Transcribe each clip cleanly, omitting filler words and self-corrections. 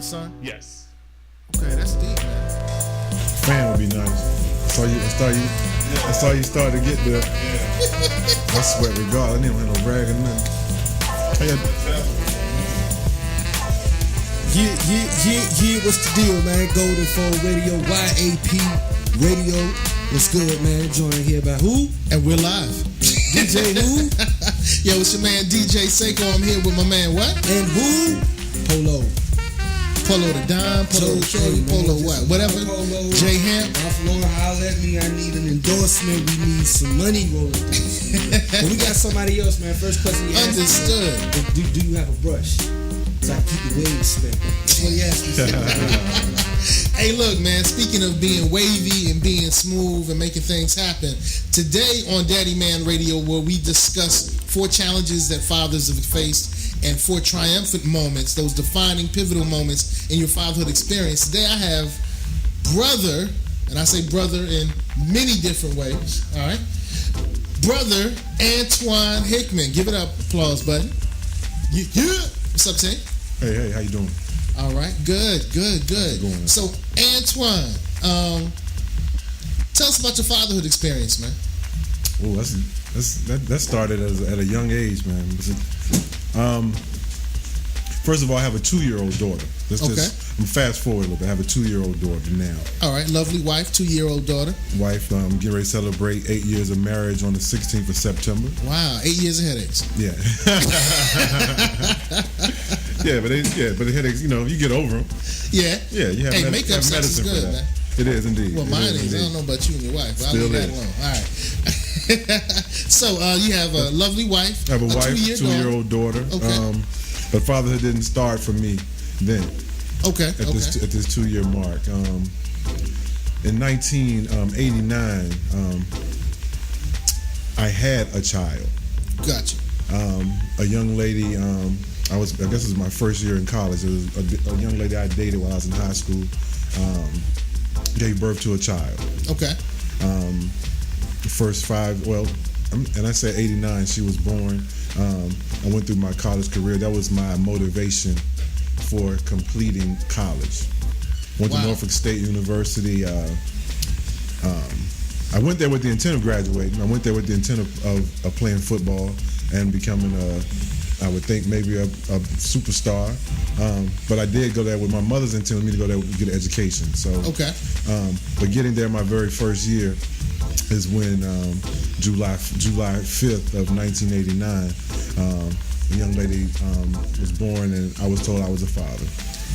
the son? Yes. Okay, that's deep, man. Fan would be nice. I saw you start to get the. I sweat regardless. I didn't have no rag or nothing. Yeah, what's the deal, man? Golden Phone Radio, YAP Radio. What's good, man? Joined here by who? And we're live. DJ who? Yo, it's your man DJ Seiko. I'm here with my man what? And who? Polo. Polo the Don, Polo the Shorty, Polo what? Whatever. Polo. J Ham. Ralph Lauren, holler at me. I need an endorsement. We need some money rolling through. But we got somebody else, man. First question you asked. Understood. Do you have a brush? So I can keep the waves spinning. That's what he asked me. Hey, look, man, speaking of being wavy and being smooth and making things happen, today on Daddyman Radio, where we discuss 4 challenges that fathers have faced and 4 triumphant moments, those defining, pivotal moments in your fatherhood experience. Today I have brother, and I say brother in many different ways, all right? Brother Antoine Hickman. Give it up, applause button. Yeah. What's up, Tay? Hey, how you doing? All right, good. So, Antoine, tell us about your fatherhood experience, man. Oh, that started at a young age, man. First of all, I have a 2-year-old daughter. I'm fast forward a little bit. I have a 2-year-old daughter now. All right, lovely wife, 2-year-old daughter. Wife, getting ready to celebrate 8 years of marriage on the 16th of September. Wow, 8 years of headaches. Yeah. but the headaches, you get over them. Yeah. Yeah, you have makeup sex is good, man. It is indeed. Well, mine is. I don't know about you and your wife, but I'll leave that alone. All right. So, you have a lovely wife. I have a wife, 2-year-old daughter. Okay. But fatherhood didn't start for me then. Okay. At this 2-year mark. In 1989, I had a child. Gotcha. A young lady. I guess it was my first year in college. It was a young lady I dated while I was in high school. Gave birth to a child. Okay. The first 5. Well, and I said 89. She was born. I went through my college career. That was my motivation for completing college. Went to Norfolk State University. I went there with the intent of graduating. I went there with the intent of playing football and becoming I would think maybe a superstar. But I did go there with my mother's intent of me to go there and get an education. So, okay. But getting there my very first year is when July 5th of 1989, a young lady was born, and I was told I was a father.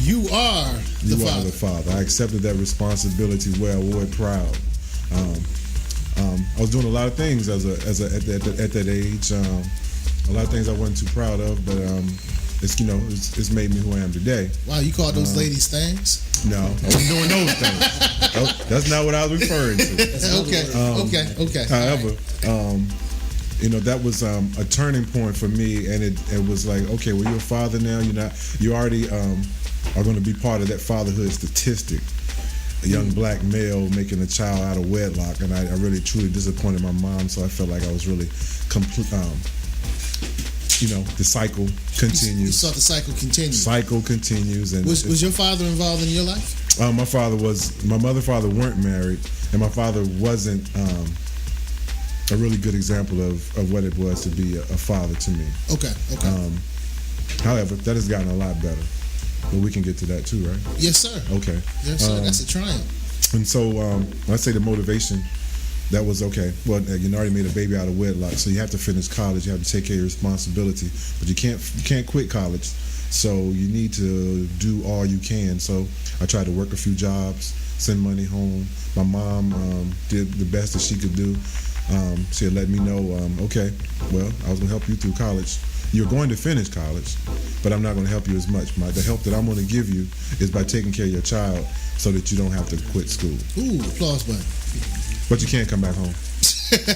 You are the father. I accepted that responsibility well, wore it proud. I was doing a lot of things at that age. A lot of things I wasn't too proud of, but it's made me who I am today. Wow, you called those ladies things? No, I wasn't doing those things. That's not what I was referring to. Okay. However, that was a turning point for me, and it was like, okay, well, you're a father now. You already are going to be part of that fatherhood statistic. A young black male making a child out of wedlock, and I really truly disappointed my mom. So I felt like I was really complete. The cycle continues. You saw the cycle continue. Cycle continues, and was your father involved in your life? My mother and father weren't married, and my father wasn't a really good example of what it was to be a father to me. Okay. However, that has gotten a lot better. But we can get to that too, right? Yes, sir. Okay. Yes, sir. That's a triumph. And so when I say the motivation, that was okay. Well, you already made a baby out of wedlock, so you have to finish college. You have to take care of your responsibility, but you can't quit college. So you need to do all you can. So I tried to work a few jobs, send money home. My mom did the best that she could do. She had let me know, okay, well, I was going to help you through college. You're going to finish college, but I'm not going to help you as much. The help that I'm going to give you is by taking care of your child so that you don't have to quit school. Ooh, applause button. But you can't come back home.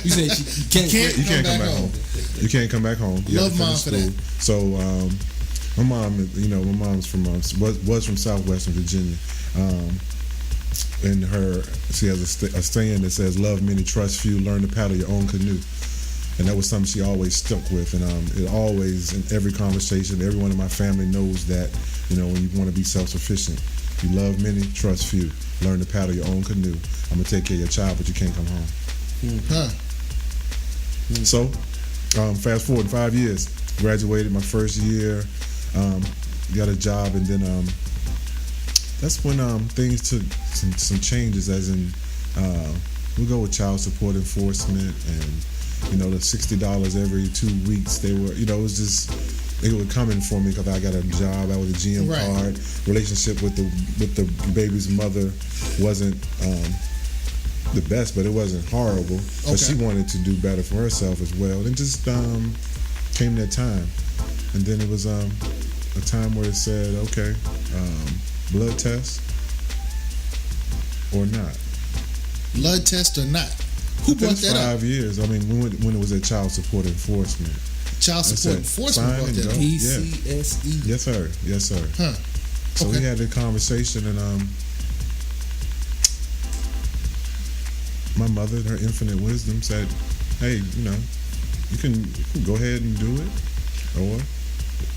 You said you can't come back home. You can't come back home. You love mom for that. So my mom's from was from Southwestern Virginia. And she has a saying that says, "Love many, trust few, learn to paddle your own canoe." And that was something she always stuck with. And it always, in every conversation, everyone in my family knows that, when you want to be self-sufficient, you love many, trust few. Learn to paddle your own canoe. I'm going to take care of your child, but you can't come home. So, fast forward 5 years, graduated my first year, got a job, and then that's when things took some changes, as in we go with child support enforcement, and the $60 every 2 weeks, they were, it was just, they were coming for me because I got a job, I was a GM card, relationship with the baby's mother wasn't the best, but it wasn't horrible. But she wanted to do better for herself as well. And just came that time. And then it was a time where it said, okay, blood test or not. Blood test or not? Who brought that up? 5 years. I mean, when it was at child support enforcement. Child support enforcement brought that up? PCSE. Yes, sir. Yes, sir. Huh. So we had a conversation, and my mother, in her infinite wisdom, said, hey, you can go ahead and do it, or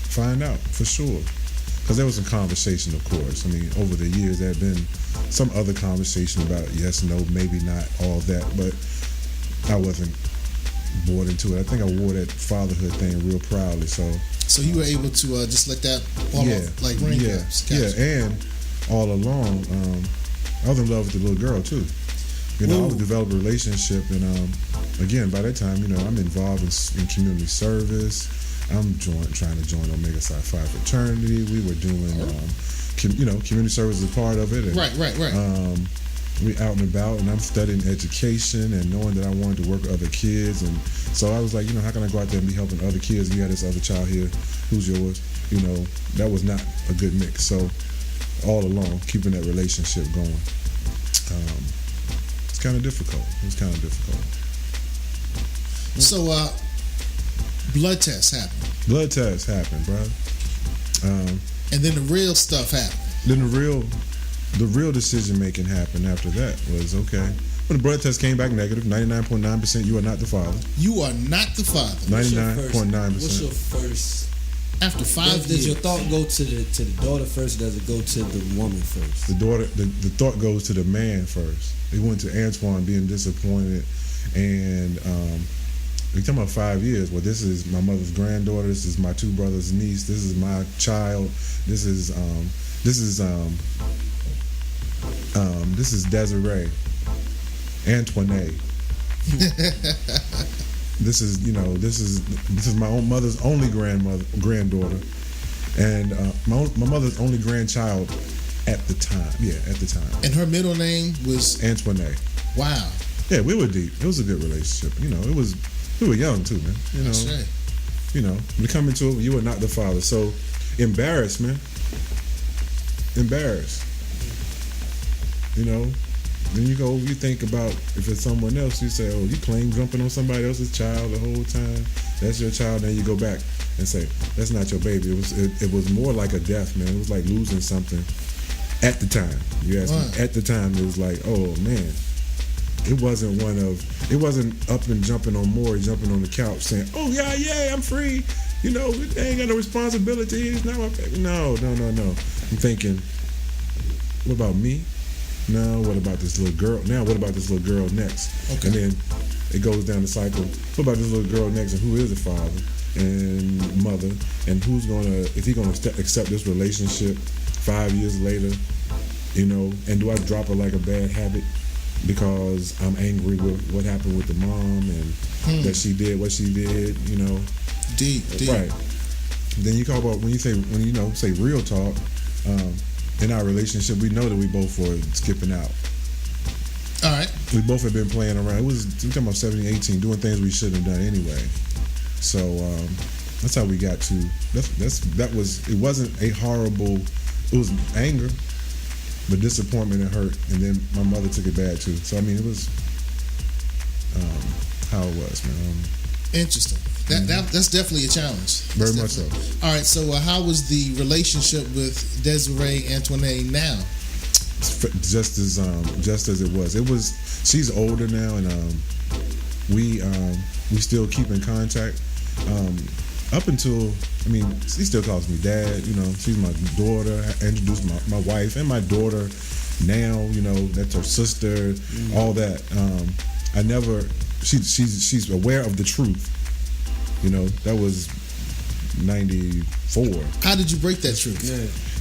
find out for sure. Because there was a conversation, of course. I mean, over the years, there had been some other conversation about yes, no, maybe not, all that, but I wasn't bought into it. I think I wore that fatherhood thing real proudly. So you were able to just let that fall off like raindrops. Yeah, and all along, I was in love with the little girl too. I would develop a relationship, and again, by that time, I'm involved in community service. I'm trying to join Omega Psi Phi fraternity. We were doing, community service is a part of it. And, right. We out and about, and I'm studying education and knowing that I wanted to work with other kids. And so I was like, how can I go out there and be helping other kids? You got this other child here, who's yours? That was not a good mix. So all along, keeping that relationship going. It's kind of difficult. So, blood tests happened. Blood tests happened, bro. And then the real stuff happened. Then the real decision making happened after that was, okay, when the blood test came back negative, 99.9%, you are not the father. You are not the father. 99.9%. What's your first? After 5 years. Does your thought go to the daughter first, or does it go to the woman first? The thought goes to the man first. It went to Antoine being disappointed, and we're talking about 5 years. Well, this is my mother's granddaughter. This is my two brothers' niece. This is my child. This is Desiree, Antoine. This is my own mother's only granddaughter, and my mother's only grandchild at the time. Yeah, at the time. And her middle name was Antoine. Wow. Yeah, we were deep. It was a good relationship. We were young too, man. That's right. When you come into it, you were not the father. So embarrassed. Then you think about if it's someone else, you say, oh, you claim jumping on somebody else's child the whole time. That's your child. Then you go back and say, that's not your baby. It was more like a death, man. It was like losing something at the time. You asked me, at the time, it was like, oh, man. It wasn't up and jumping on Maury, jumping on the couch saying, oh, yeah, I'm free. They ain't got no responsibility. It's not my baby. No. I'm thinking, what about me? No, what about this little girl? Now, what about this little girl next? Okay. And then it goes down the cycle. What about this little girl next? And who is the father and mother? And who's if he's gonna accept this relationship 5 years later? And do I drop her like a bad habit because I'm angry with what happened with the mom and that she did what she did? Deep. Right. Then you talk about when you say real talk. In our relationship, we know that we both were skipping out. All right. We both have been playing around. We're talking about 17, 18, doing things we shouldn't have done anyway. So that's how we got to. It wasn't a horrible. It was anger, but disappointment and hurt, and then my mother took it bad too. So it was how it was, man. Interesting. That's definitely a challenge. Very much so. All right. So how was the relationship with Desiree Antoine now? Just as it was. She's older now, and we still keep in contact. Up until, I mean, she still calls me dad. You know, she's my daughter. I introduced my wife and my daughter. Now, you know, that's her sister. All that. I never. She's aware of the truth. You know, that was 94. How did you break that truth?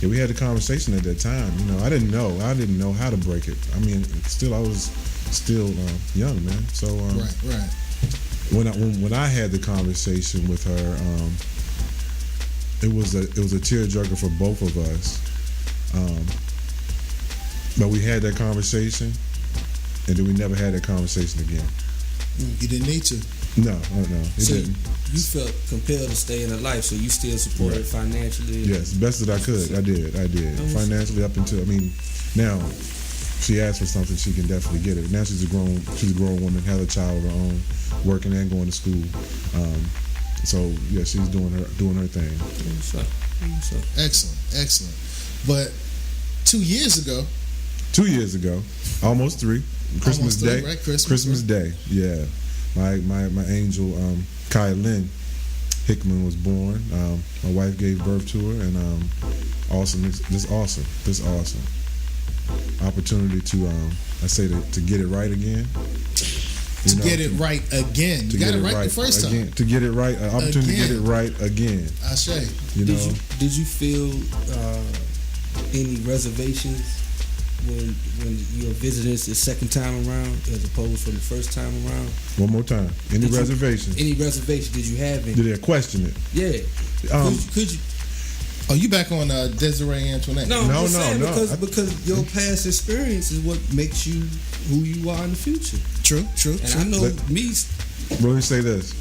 Yeah, we had a conversation at that time. You know, I didn't know how to break it. I mean, I was still young, man. So right. When I had the conversation with her, it was a tearjerker for both of us. But we had that conversation, and then we never had that conversation again. You didn't need to. No, it didn't. You felt compelled to stay in her life, so you still supported her financially. Yes, best that I could. I did. Financially up until, I mean, now she asked for something, she can definitely get it. Now she's a grown woman, has a child of her own, working and going to school. So yeah, she's doing her thing. Excellent. But 2 years ago, almost 3, Christmas Day, right? Christmas Day. Yeah, my angel Kai Lynn Hickman was born. My wife gave birth to her, and this awesome opportunity to get it right again. You got it right the first time. To get it right, an opportunity to get it right again. I say. Did you feel any reservations when you were visiting the second time around, as opposed from the first time around? One more time. Any reservations? Any reservations? Did you have any? Did they question it? Yeah. Could you? Oh, you back on Desiree Antoinette? No. Because your past experience is what makes you who you are in the future. True. And I know me. Let me say this.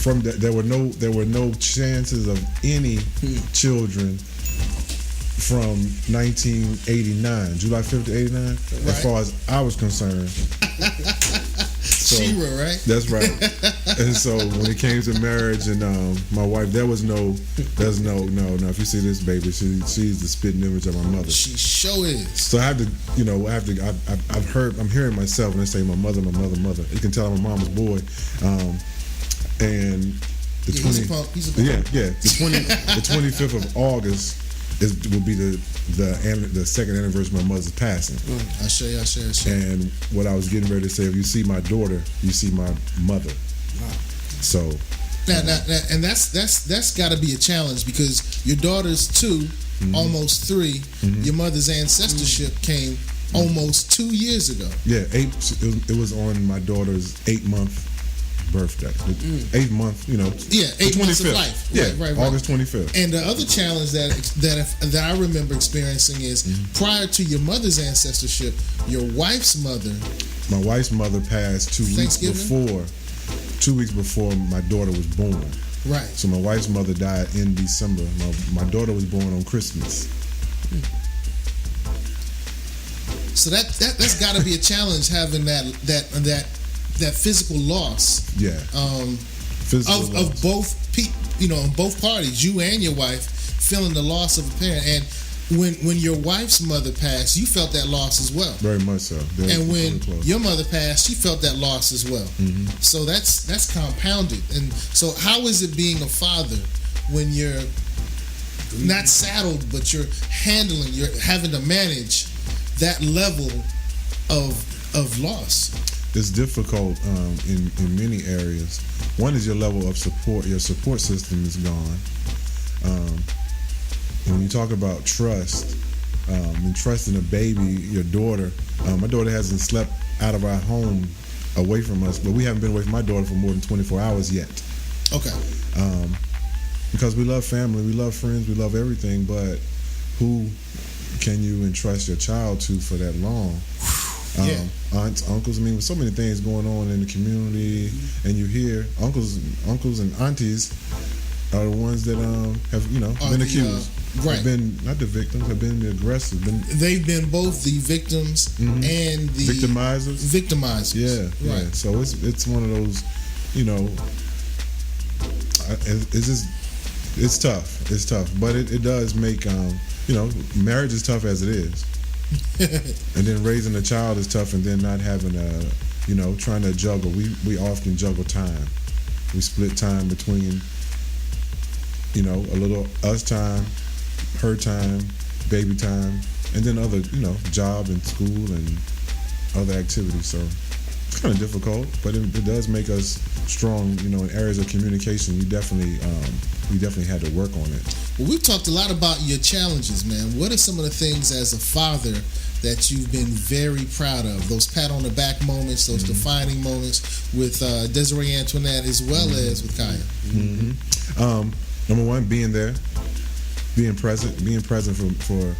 From that, there were no chances of any children from 1989, July 5th to 89, as far as I was concerned. Shira, right? That's right. And so when it came to marriage and my wife, there's no. If you see this baby, she's the spitting image of my mother. She sure is. So I'm hearing myself when they say my mother. You can tell I'm a mama's boy. And the he's a punk. the 25th of August will be the second anniversary of my mother's passing. I share. And what I was getting ready to say, if you see my daughter, you see my mother. Wow. So now, and that's got to be a challenge, because your daughter's 2, almost 3. Your mother's ancestorship came almost 2 years ago. Yeah, it was on my daughter's 8-month birthday. 8th month, 8 months of life. Yeah, right. August 25th. And the other challenge that I remember experiencing is prior to your mother's ancestorship, your wife's mother. My wife's mother passed 2 weeks before. 2 weeks before my daughter was born. Right. So my wife's mother died in December. My daughter was born on Christmas. So that's got to be a challenge, having that physical loss. Yeah. Of both parties, you and your wife, feeling the loss of a parent. And when your wife's mother passed, you felt that loss as well. Very much so. And when your mother passed, she felt that loss as well. So that's compounded. And so how is it being a father when you're not saddled, but you're having to manage that level of loss? It's difficult in many areas. One is your level of support. Your support system is gone. When you talk about trust, and trusting a baby, your daughter, my daughter hasn't slept out of our home away from us, but we haven't been away from my daughter for more than 24 hours yet. Okay. Because we love family, we love friends, we love everything, but who can you entrust your child to for that long? Aunts, uncles. I mean, with so many things going on in the community, and you hear uncles and aunties are the ones that have been accused. Right. Have been not the victims, have been the aggressors. They've been both the victims and the victimizers. Yeah. Right. Yeah. So it's one of those, it's tough. It's tough, but it does make marriage is tough as it is. And then raising a child is tough, and then not having trying to juggle. We often juggle time. We split time between, a little us time, her time, baby time, and then other, job and school and other activities. So it's kind of difficult, but it does make us strong, in areas of communication. We definitely had to work on it. Well, we've talked a lot about your challenges, man. What are some of the things as a father that you've been very proud of? Those pat on the back moments, those defining moments with Desiree Antoinette as well as with Kaya. Number one, being there, being present for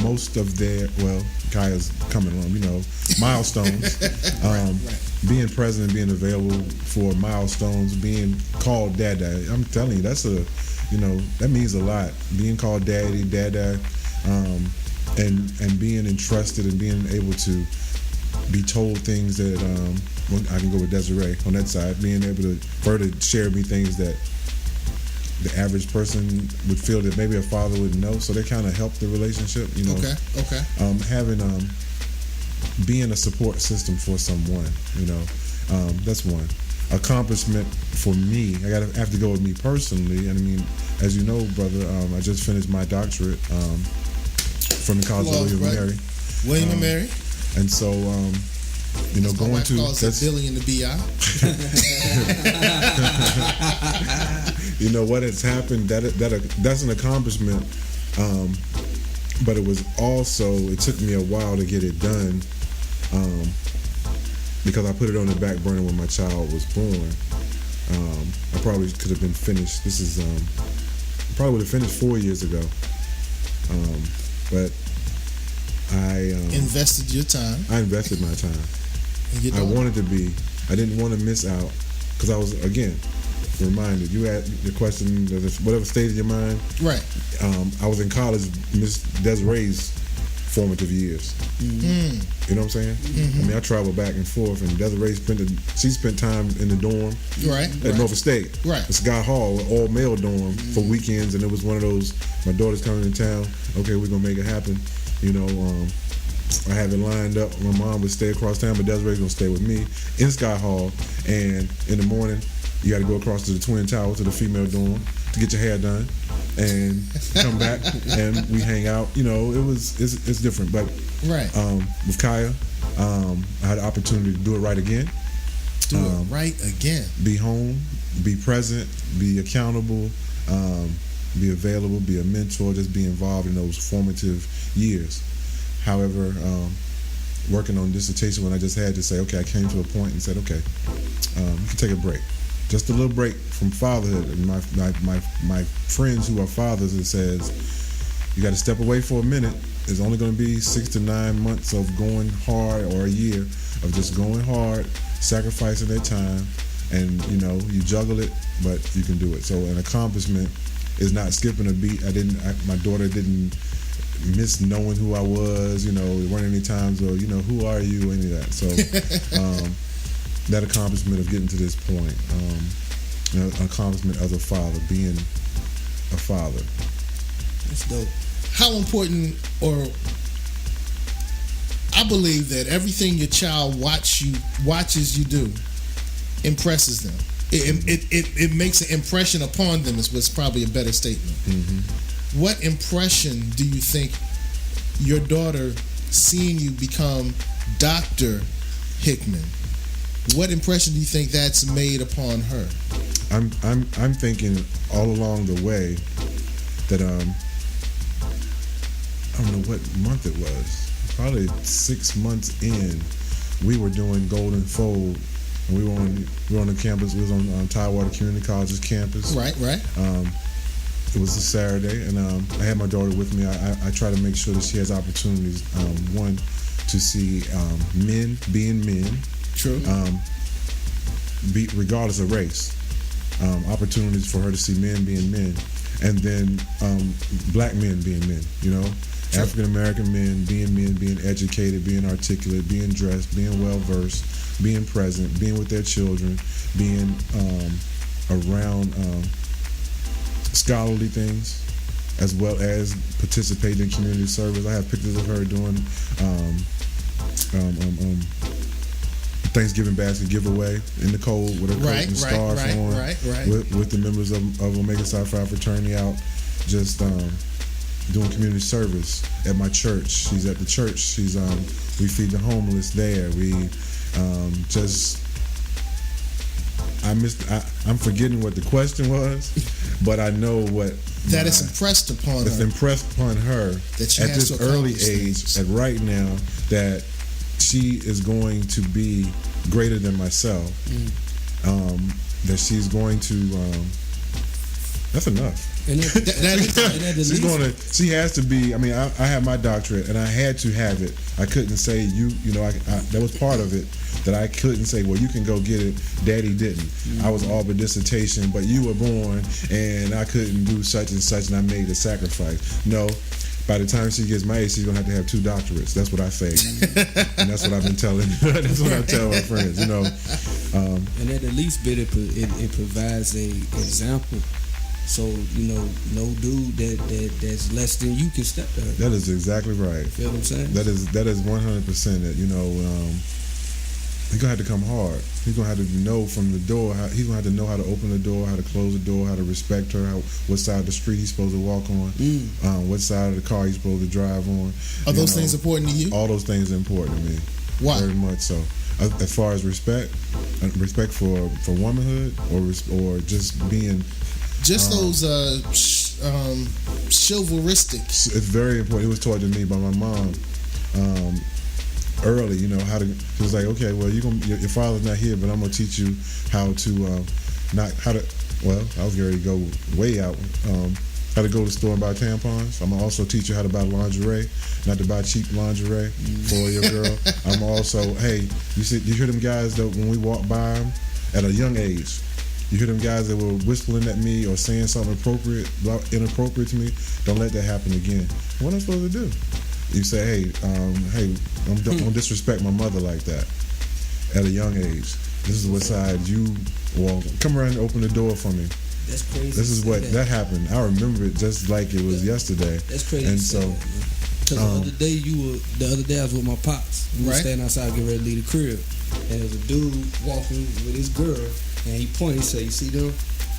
most of their, Kaya's coming along, milestones. Right. Being present and being available for milestones, being called Dada. I'm telling you, that's that means a lot. Being called Daddy, Dada, and being entrusted and being able to be told things that I can go with Desiree on that side, being able for her to share with me things that the average person would feel that maybe a father wouldn't know, so they kind of help the relationship. Okay. Having being a support system for someone. That's one accomplishment for me. I have to go with me personally, and I mean, as you know, brother, I just finished my doctorate from the College of William and Mary, and so going to that's Billy in the BI. What has happened, that's an accomplishment, but it took me a while to get it done, because I put it on the back burner when my child was born. I probably could have been finished. This is probably would have finished 4 years ago, but I invested your time. I invested my time. I wanted to be. I didn't want to miss out, because I was, again, reminded. You had the question, whatever state of your mind. Right. I was in college, Miss Desiree's formative years. Mm-hmm. You know what I'm saying? Mm-hmm. I mean, I traveled back and forth, and Desiree spent time in the dorm at Norfolk State. Right. It's Scott Hall, an all-male dorm for weekends, and it was one of those, my daughter's coming to town, okay, we're going to make it happen. I have it lined up. My mom would stay across town, but Desiree's going to stay with me in Scott Hall, and in the morning, you got to go across to the Twin Tower to the female dorm to get your hair done and come back, and we hang out. It's different. But with Kaya, I had the opportunity to do it right again. Be home, be present, be accountable, be available, be a mentor, just be involved in those formative years. However, working on dissertation, when I just had to say, okay, I came to a point and said, okay, you can take a break. Just a little break from fatherhood. And my friends who are fathers, it says, you got to step away for a minute. It's only going to be 6 to 9 months of going hard, or a year of just going hard, sacrificing their time, and you juggle it, but you can do it. So an accomplishment is not skipping a beat. My daughter didn't miss knowing who I was. There weren't any times where who are you, any of that. So that accomplishment of getting to this point, an accomplishment as a father, being a father. That's dope. How important, or I believe that everything your child watches you do impresses them. It makes an impression upon them, is what's probably a better statement. Mm-hmm. What impression do you think your daughter seeing you become Dr. Hickman, what impression do you think that's made upon her? I'm thinking all along the way that I don't know what month it was. Probably 6 months in, we were doing Golden Fold, and we were on the campus. We was on Tidewater Community College's campus. Right. It was a Saturday, and I had my daughter with me. I try to make sure that she has opportunities. One, to see men being men. True. Regardless of race, opportunities for her to see men being men, and then black men being men. True. African American men, being educated, being articulate, being dressed, being well versed, being present, being with their children, being around scholarly things, as well as participating in community service. I have pictures of her doing Thanksgiving basket giveaway in the cold with a coat and scarf on. With the members of Omega Psi Phi fraternity out, just doing community service at my church. She's at the church. She's we feed the homeless there. We I'm forgetting what the question was, but I know what that is impressed upon her. It's impressed upon her that she at has this to early accomplish age, and right now, that she is going to be greater than myself. That she's going to. That's enough. And she's going to. She has to be. I mean, I have my doctorate, and I had to have it. I couldn't say you know. That was part of it. That I couldn't say, well, you can go get it. Daddy didn't. I was offered dissertation, but you were born, and I couldn't do such and such, and I made a sacrifice. No. By the time she gets my age, she's gonna have to have 2 doctorates. That's what I say, and that's what I've been telling. That's what I tell my friends. You know, and at the least bit, it provides a example. So no dude that's less than you can step to her. That is exactly right. Feel what I'm saying? That is 100% it. He's gonna have to come hard. He's gonna have to know from the door. He's gonna have to know how to open the door, how to close the door, how to respect her, what side of the street he's supposed to walk on, what side of the car he's supposed to drive on. Are those things important to you? All those things are important to me. Why? Very much so. As far as respect for womanhood, or just being. Just those chivalristic. It's very important. It was taught to me by my mom. Early, how to. It was like, okay, well, your father's not here, but I'm gonna teach you how to Well, I was going to go way out. How to go to the store and buy tampons. I'm gonna also teach you how to buy lingerie, not to buy cheap lingerie for your girl. I'm also, hey, you hear them guys that when we walk by them at a young age, you hear them guys that were whistling at me or saying something inappropriate to me. Don't let that happen again. What am I supposed to do? You say, hey, don't disrespect my mother like that at a young age. This is what side you walk. Come around and open the door for me. That's crazy. This is what that happened. I remember it just like it was yesterday. That's crazy. And so, because the other day I was with my pops. We were standing outside getting ready to leave the crib, and there was a dude walking with his girl, and he pointed. He said, "You see them?"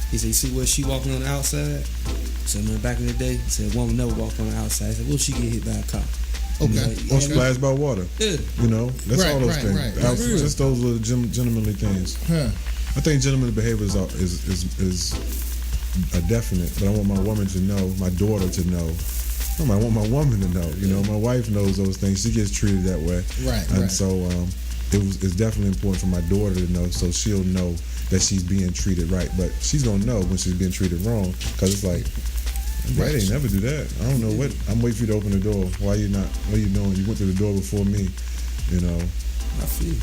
He said, "You see where she walking on the outside?" So man, back in the day, he said, "Woman never walk on the outside." He said, "Will she get hit by a car?" Okay. Or splashed by water. Yeah. That's all those things. Right. Just those little gentlemanly things. Huh. I think gentlemanly behavior is a definite, but I want my woman to know, my daughter to know. I want my woman to know. My wife knows those things. She gets treated that way. Right. And so it's definitely important for my daughter to know, so she'll know that she's being treated right. But she's gonna know when she's being treated wrong, because it's like, Dad ain't never do that. I don't know what. I'm waiting for you to open the door. Why you not? What are you doing? You went to the door before me. I feel.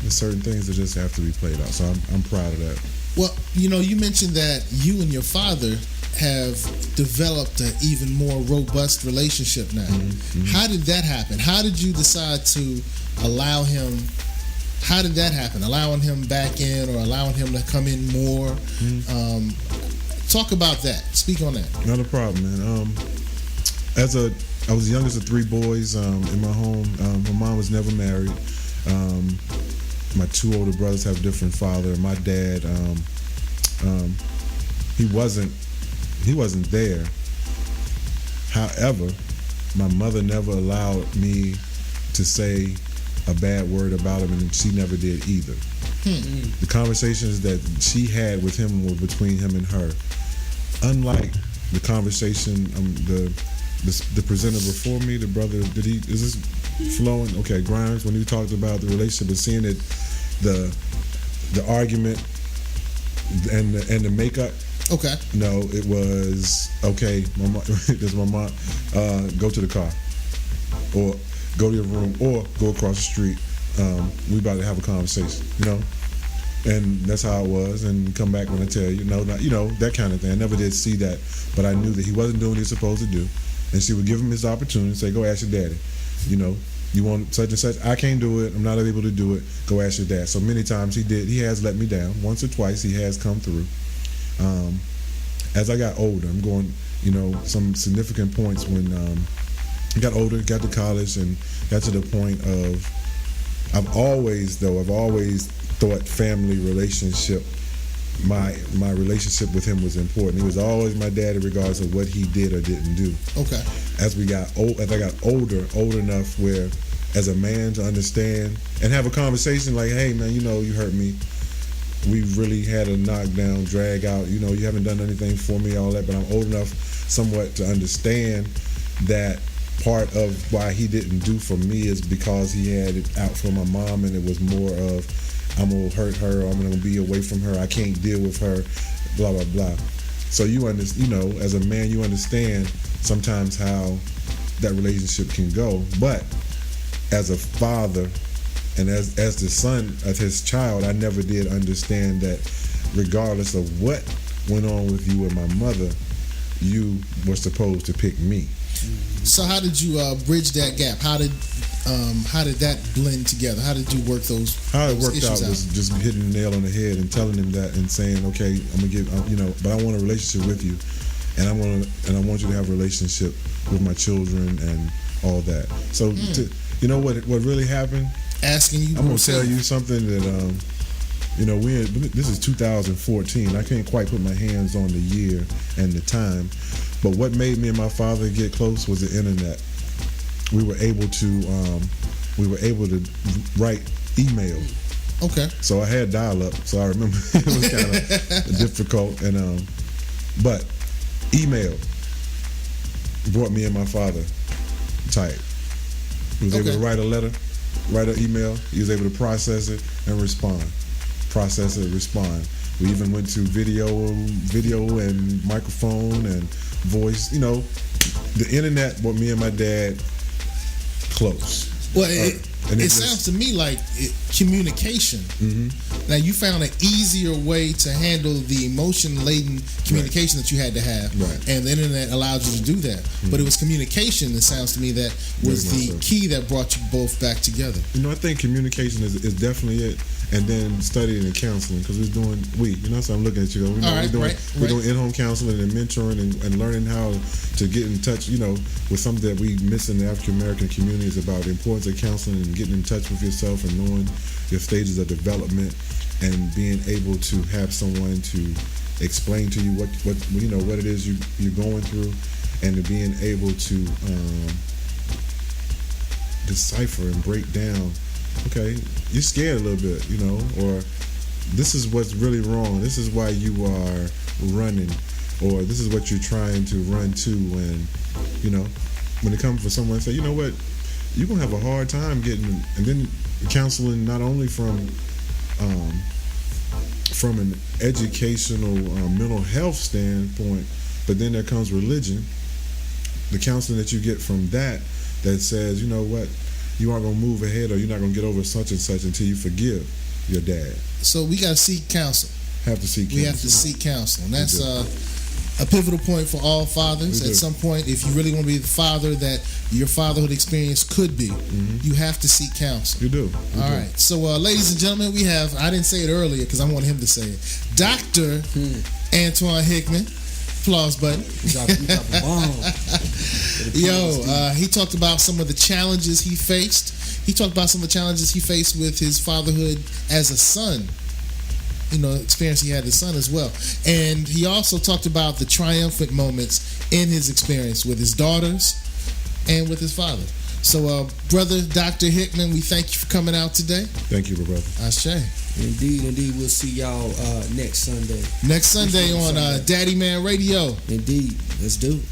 There's certain things that just have to be played out. So I'm proud of that. Well, you mentioned that you and your father have developed an even more robust relationship now. Mm-hmm. How did that happen? How did you decide to allow him? How did that happen? Allowing him back in, or allowing him to come in more? Mm-hmm. Talk about that. Speak on that. Not a problem, man. I was the youngest of 3 boys in my home. My mom was never married. My 2 older brothers have a different father. My dad, he wasn't there. However, my mother never allowed me to say a bad word about him, and she never did either. The conversations that she had with him were between him and her. Unlike the conversation, the presenter before me, the brother, is this flowing? Okay, Grimes, when he talked about the relationship and seeing it, the argument and the makeup. Okay. No, it was okay. This is my mom. Go to the car, or go to your room, or go across the street. We about to have a conversation. And that's how it was. And come back when I tell you, that kind of thing. I never did see that, but I knew that he wasn't doing what he was supposed to do. And she would give him his opportunity and say, "Go ask your daddy. You want such and such? I can't do it. I'm not able to do it. Go ask your dad." So many times he did. He has let me down. Once or twice he has come through. As I got older, I'm going, some significant points when I got older, got to college, and got to the point of I've always thought family relationship, my relationship with him was important. He was always my daddy regardless of what he did or didn't do. Okay. As I got old enough where as a man to understand and have a conversation like, hey man, you hurt me. We really had a knockdown, drag out, you haven't done anything for me, all that, but I'm old enough somewhat to understand that part of why he didn't do for me is because he had it out for my mom, and it was more of, I'm gonna hurt her, or I'm gonna be away from her, I can't deal with her, blah blah blah. So as a man, you understand sometimes how that relationship can go. But as a father and as the son of his child, I never did understand that regardless of what went on with you and my mother, you were supposed to pick me. So how did you bridge that gap? How did that blend together? How did you work those? How it worked out was just hitting the nail on the head and telling him that and saying, okay, I'm gonna give, but I want a relationship with you, and I want you to have a relationship with my children and all that. So what really happened? Asking you. I'm gonna tell you something that this is 2014. I can't quite put my hands on the year and the time, but what made me and my father get close was the internet. We were able to write email. Okay. So I had dial-up, so I remember it was kind of difficult, and but email brought me and my father tight. He was able to write a letter, write an email. He was able to process it and respond. Process it, respond. We even went to video and microphone and voice. The internet brought me and my dad close. Well, it sounds to me like communication. Mm-hmm. Now, you found an easier way to handle the emotion-laden communication that you had to have, and the internet allowed you to do that. Mm-hmm. But it was communication, it sounds to me, that was the key that brought you both back together. I think communication is definitely it. And then studying and counseling, because so I'm looking at you. We're doing in-home counseling and mentoring and learning how to get in touch, with something that we miss in the African American community is about the importance of counseling and getting in touch with yourself and knowing your stages of development and being able to have someone to explain to you what it is you're going through, and to being able to decipher and break down. Okay, you're scared a little bit, or this is what's really wrong. This is why you are running, or this is what you're trying to run to. And, when it comes for someone to say, you know what, you're going to have a hard time getting, and then counseling not only from an educational mental health standpoint, but then there comes religion, the counseling that you get from that says, you know what, you aren't going to move ahead, or you're not going to get over such and such until you forgive your dad. So we got to seek counsel. We have to seek counsel. And that's a pivotal point for all fathers. At some point, if you really want to be the father that your fatherhood experience could be, you have to seek counsel. You do. All right. So, ladies and gentlemen, we have, I didn't say it earlier because I want him to say it, Dr. Antoine Hickman. Applause button. He talked about some of the challenges he faced. He talked about some of the challenges he faced with his fatherhood as a son. Experience he had as a son as well. And he also talked about the triumphant moments in his experience with his daughters and with his father. So, Brother Dr. Hickman, we thank you for coming out today. Thank you, brother. Ashe. Indeed. We'll see y'all next Sunday. Next Sunday on Daddyman Radio. Indeed. Let's do it.